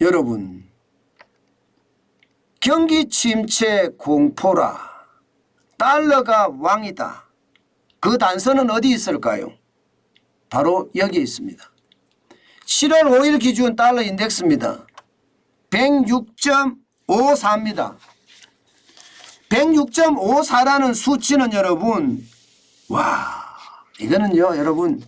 여러분, 경기 침체 공포라. 달러가 왕이다. 그 단서는 어디 있을까요? 바로 여기 있습니다. 7월 5일 기준 달러 인덱스입니다. 106.54입니다. 106.54라는 수치는 여러분, 이거는요 여러분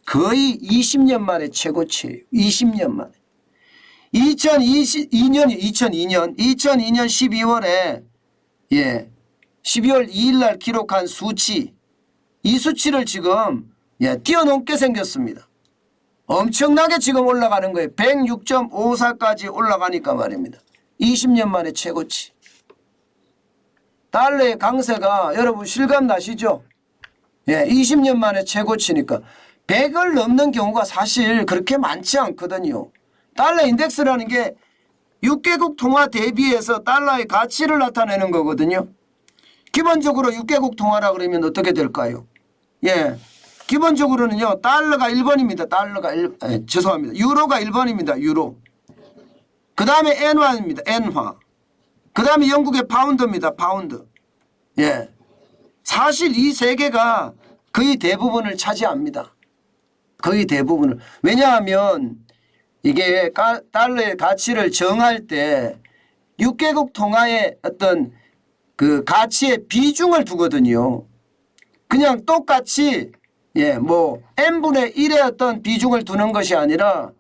거의 20년 만에 최고치예요. 20년 만에. 2002년 12월에 12월 2일 날 기록한 수치, 이 수치를 지금 뛰어넘게 생겼습니다. 엄청나게 지금 올라가는 거예요. 106.54까지 올라가니까 말입니다. 20년 만에 최고치. 달러의 강세가 여러분 실감 나시죠? 20년 만에 최고치니까 100을 넘는 경우가 사실 그렇게 많지 않거든요. 달러 인덱스라는 게 6개국 통화 대비해서 달러의 가치를 나타내는 거거든요. 기본적으로 6개국 통화라 그러면 어떻게 될까요? 기본적으로는요. 달러가 1번입니다. 죄송합니다. 유로가 1번입니다. 유로. 그 다음에 엔화입니다. 엔화. 그 다음에 영국의 파운드입니다. 파운드. 사실 이 세 개가 거의 대부분을 차지합니다. 거의 대부분을. 왜냐하면 이게 달러의 가치를 정할 때 6개국 통화의 어떤 그 가치의 비중을 두거든요. 그냥 똑같이 n분의 1의 어떤 비중을 두는 것이 아니라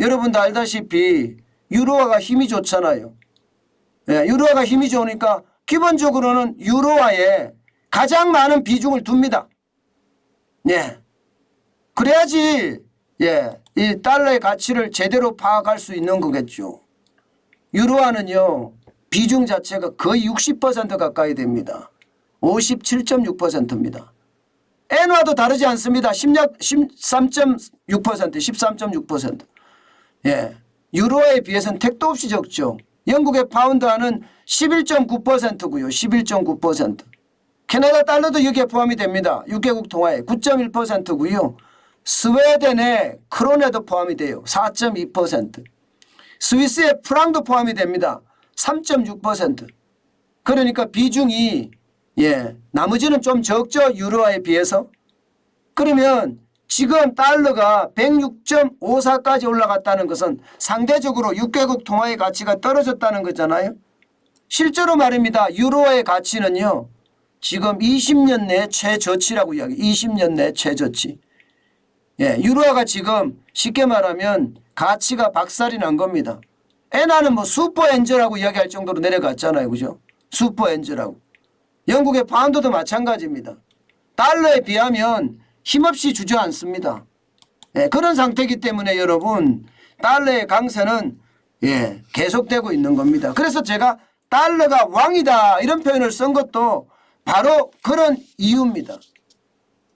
여러분도 알다시피 유로화가 힘이 좋잖아요. 유로화가 힘이 좋으니까 기본적으로는 유로화에 가장 많은 비중을 둡니다. 그래야지 이 달러의 가치를 제대로 파악할 수 있는 거겠죠. 유로화는요 비중 자체가 거의 60% 가까이 됩니다. 57.6%입니다. 엔화도 다르지 않습니다. 13.6%. 유로화에 비해서는 택도 없이 적죠. 영국의 파운드화는 11.9%고요. 11.9%. 캐나다 달러도 여기에 포함이 됩니다. 6개국 통화에 9.1%고요. 스웨덴의 크론에도 포함이 돼요. 4.2%. 스위스의 프랑도 포함이 됩니다. 3.6%. 그러니까 비중이 나머지는 좀 적죠. 유로화에 비해서. 그러면 지금 달러가 106.54까지 올라갔다는 것은 상대적으로 6개국 통화의 가치가 떨어졌다는 거잖아요. 실제로 말입니다. 유로화의 가치는요. 지금 20년 내 최저치라고 이야기. 20년 내 최저치. 유로화가 지금 쉽게 말하면 가치가 박살이 난 겁니다. 엔화는 뭐 슈퍼엔저라고 이야기할 정도로 내려갔잖아요. 그죠? 슈퍼엔저라고. 영국의 파운드도 마찬가지입니다. 달러에 비하면 힘없이 주저앉습니다. 그런 상태이기 때문에 여러분 달러의 강세는 계속되고 있는 겁니다. 그래서 제가 달러가 왕이다 이런 표현을 쓴 것도 바로 그런 이유입니다.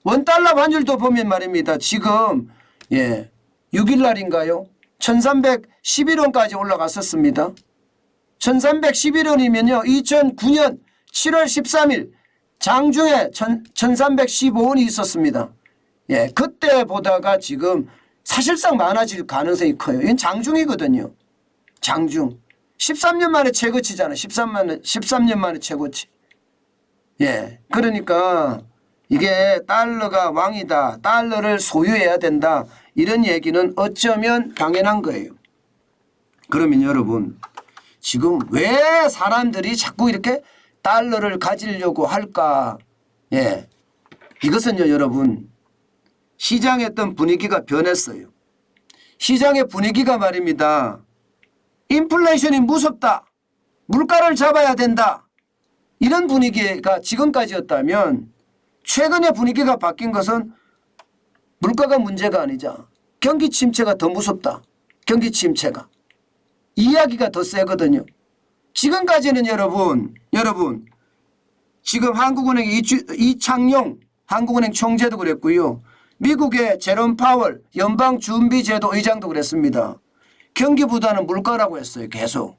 원달러 환율도 보면 말입니다. 지금 6일 날인가요? 1311원까지 올라갔었습니다. 1311원이면요. 2009년 7월 13일 장중에 1315원이 있었습니다. 그때 보다가 지금 사실상 많아질 가능성이 커요. 이건 장중이거든요. 장중. 13년 만에 최고치잖아요. 13년 만에 최고치. 그러니까 이게 달러가 왕이다. 달러를 소유해야 된다. 이런 얘기는 어쩌면 당연한 거예요. 그러면 여러분 지금 왜 사람들이 자꾸 이렇게 달러를 가지려고 할까? 이것은요 여러분 시장의 어떤 분위기가 변했어요. 시장의 분위기가 말입니다. 인플레이션이 무섭다. 물가를 잡아야 된다. 이런 분위기가 지금까지였다면 최근의 분위기가 바뀐 것은 물가가 문제가 아니자 경기 침체가 더 무섭다. 경기 침체가. 이야기가 더 세거든요. 지금까지는 여러분 지금 한국은행 이창용 한국은행 총재도 그랬고요. 미국의 제롬 파월 연방준비제도 의장도 그랬습니다. 경기보다는 물가라고 했어요. 계속.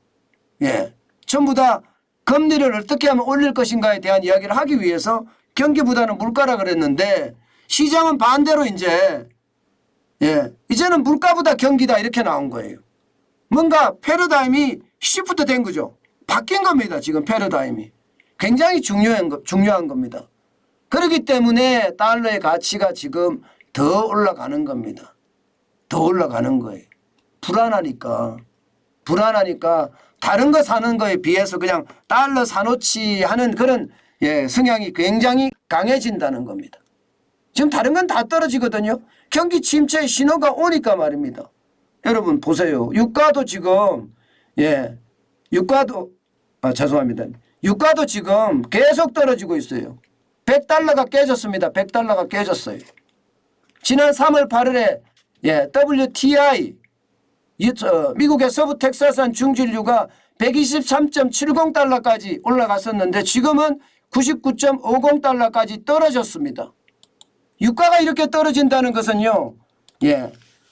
전부 다 금리를 어떻게 하면 올릴 것인가에 대한 이야기를 하기 위해서 경기보다는 물가라 그랬는데 시장은 반대로 이제는 물가보다 경기다 이렇게 나온 거예요. 뭔가 패러다임이 시프트 된 거죠. 바뀐 겁니다. 지금 패러다임이. 굉장히 중요한 겁니다. 그렇기 때문에 달러의 가치가 지금 더 올라가는 겁니다. 더 올라가는 거예요. 불안하니까 다른 거 사는 거에 비해서 그냥 달러 사놓지 하는 그런 성향이 굉장히 강해진다는 겁니다. 지금 다른 건 다 떨어지거든요. 경기 침체의 신호가 오니까 말입니다. 여러분 보세요. 유가도 지금 유가도 지금 계속 떨어지고 있어요. 100달러가 깨졌습니다. 100달러가 깨졌어요. 지난 3월 8일에 WTI 미국의 서부 텍사스산 중진유가 123.70달러까지 올라갔었는데 지금은 99.50달러까지 떨어졌습니다. 유가가 이렇게 떨어진다는 것은요.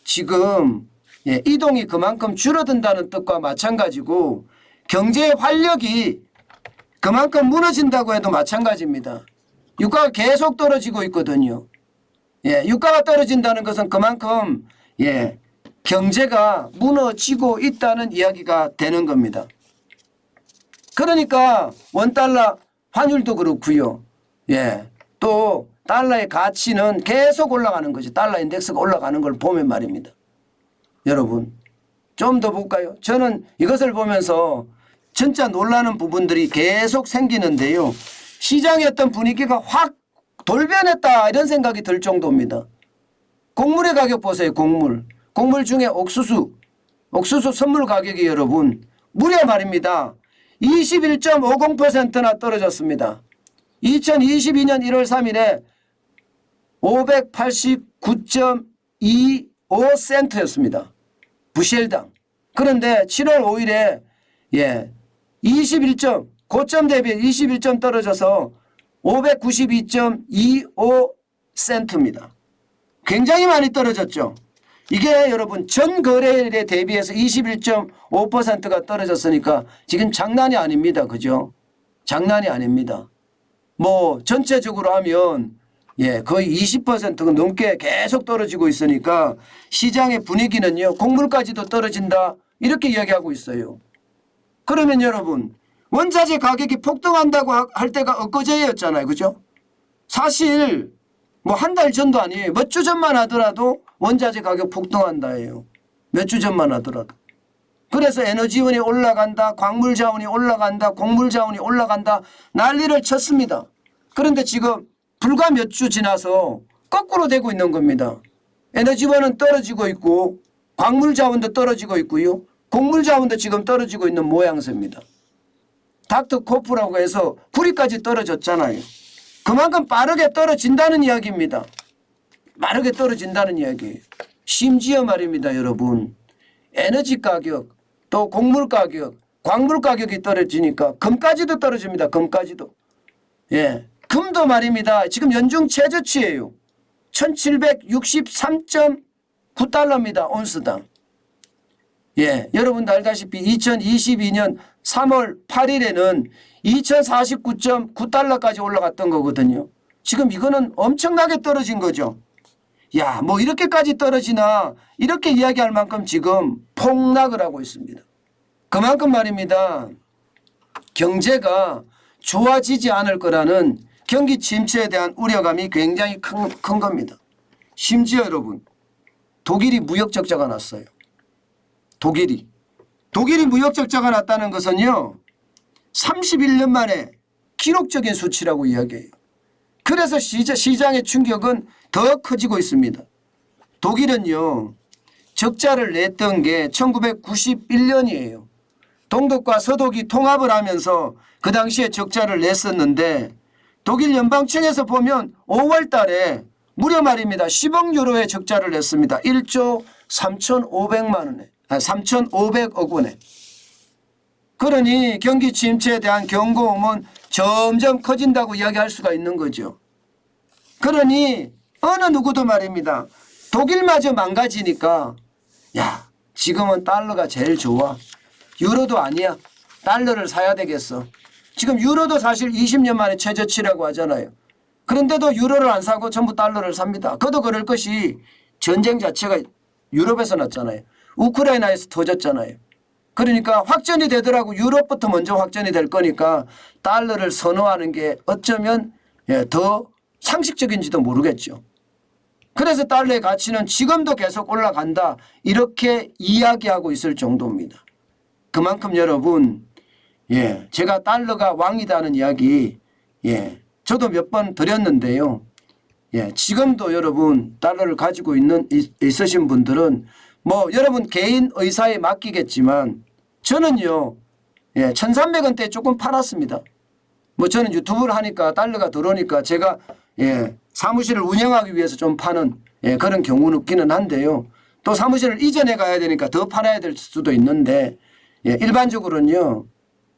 지금 이동이 그만큼 줄어든다는 뜻과 마찬가지고 경제의 활력이 그만큼 무너진다고 해도 마찬가지입니다. 유가가 계속 떨어지고 있거든요. 유가가 떨어진다는 것은 그만큼 경제가 무너지고 있다는 이야기가 되는 겁니다. 그러니까 원달러 환율도 그렇고요. 또 달러의 가치는 계속 올라가는 거죠. 달러 인덱스가 올라가는 걸 보면 말입니다. 여러분 좀 더 볼까요? 저는 이것을 보면서 진짜 놀라는 부분들이 계속 생기는데요. 시장의 어떤 분위기가 확 돌변했다 이런 생각이 들 정도입니다. 곡물의 가격 보세요. 곡물 중에 옥수수 선물 가격이 여러분 무려 말입니다. 21.50%나 떨어졌습니다. 2022년 1월 3일에 589.25센트였습니다. 부실당. 그런데 7월 5일에 고점 대비 21점 떨어져서 592.25센트입니다. 굉장히 많이 떨어졌죠. 이게 여러분 전 거래일에 대비해서 21.5%가 떨어졌으니까 지금 장난이 아닙니다. 그죠? 장난이 아닙니다. 뭐 전체적으로 하면 거의 20%가 넘게 계속 떨어지고 있으니까 시장의 분위기는요. 곡물까지도 떨어진다 이렇게 이야기하고 있어요. 그러면 여러분 원자재 가격이 폭등한다고 할 때가 엊그제였잖아요. 그죠? 사실 뭐 한 달 전도 아니에요. 몇 주 전만 하더라도 원자재 가격 폭등한다예요. 몇 주 전만 하더라도. 그래서 에너지원이 올라간다. 광물 자원이 올라간다. 곡물 자원이 올라간다. 난리를 쳤습니다. 그런데 지금 불과 몇 주 지나서 거꾸로 되고 있는 겁니다. 에너지원은 떨어지고 있고 광물 자원도 떨어지고 있고요. 곡물 자원도 지금 떨어지고 있는 모양새입니다. 닥터코프라고 해서 구리까지 떨어졌잖아요. 그만큼 빠르게 떨어진다는 이야기입니다. 빠르게 떨어진다는 이야기예요. 심지어 말입니다. 여러분. 에너지 가격 또 곡물 가격 광물 가격이 떨어지니까 금까지도 떨어집니다. 금까지도. 금도 말입니다. 지금 연중 최저치예요. 1763.9달러입니다. 온스당. 여러분도 알다시피 2022년 3월 8일에는 2049.9달러까지 올라갔던 거거든요. 지금 이거는 엄청나게 떨어진 거죠. 뭐 이렇게까지 떨어지나 이렇게 이야기할 만큼 지금 폭락을 하고 있습니다. 그만큼 말입니다. 경제가 좋아지지 않을 거라는 경기 침체에 대한 우려감이 굉장히 큰 겁니다. 심지어 여러분 독일이 무역 적자가 났어요. 독일이 무역 적자가 났다는 것은요. 31년 만에 기록적인 수치라고 이야기해요. 그래서 시장의 충격은 더 커지고 있습니다. 독일은요. 적자를 냈던 게 1991년이에요. 동독과 서독이 통합을 하면서 그 당시에 적자를 냈었는데 독일 연방청에서 보면 5월 달에 무려 말입니다. 10억 유로의 적자를 냈습니다. 1조 3,500억 원에. 그러니 경기 침체에 대한 경고음은 점점 커진다고 이야기할 수가 있는 거죠. 그러니 어느 누구도 말입니다. 독일마저 망가지니까 지금은 달러가 제일 좋아. 유로도 아니야. 달러를 사야 되겠어. 지금 유로도 사실 20년 만에 최저치라고 하잖아요. 그런데도 유로를 안 사고 전부 달러를 삽니다. 그도 그럴 것이 전쟁 자체가 유럽에서 났잖아요. 우크라이나에서 터졌잖아요. 그러니까 확전이 되더라고. 유럽부터 먼저 확전이 될 거니까 달러를 선호하는 게 어쩌면 더 상식적인지도 모르겠죠. 그래서 달러의 가치는 지금도 계속 올라간다. 이렇게 이야기하고 있을 정도입니다. 그만큼 여러분, 제가 달러가 왕이다는 이야기, 저도 몇 번 드렸는데요. 지금도 여러분 달러를 가지고 있으신 분들은 뭐 여러분 개인 의사에 맡기겠지만 저는요, 1,300원대에 조금 팔았습니다. 뭐 저는 유튜브를 하니까 달러가 들어오니까 제가 사무실을 운영하기 위해서 좀 파는 그런 경우는 있기는 한데요. 또 사무실을 이전해 가야 되니까 더 팔아야 될 수도 있는데 일반적으로는요.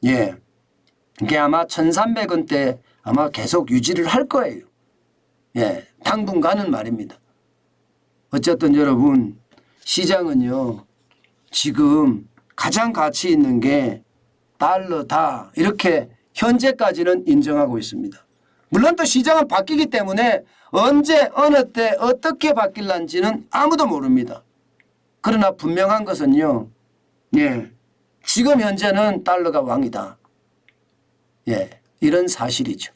이게 아마 1,300원대 아마 계속 유지를 할 거예요. 당분간은 말입니다. 어쨌든 여러분 시장은요. 지금 가장 가치 있는 게 달러다. 이렇게 현재까지는 인정하고 있습니다. 물론 또 시장은 바뀌기 때문에 언제 어느 때 어떻게 바뀔는지는 아무도 모릅니다. 그러나 분명한 것은요. 지금 현재는 달러가 왕이다. 이런 사실이죠.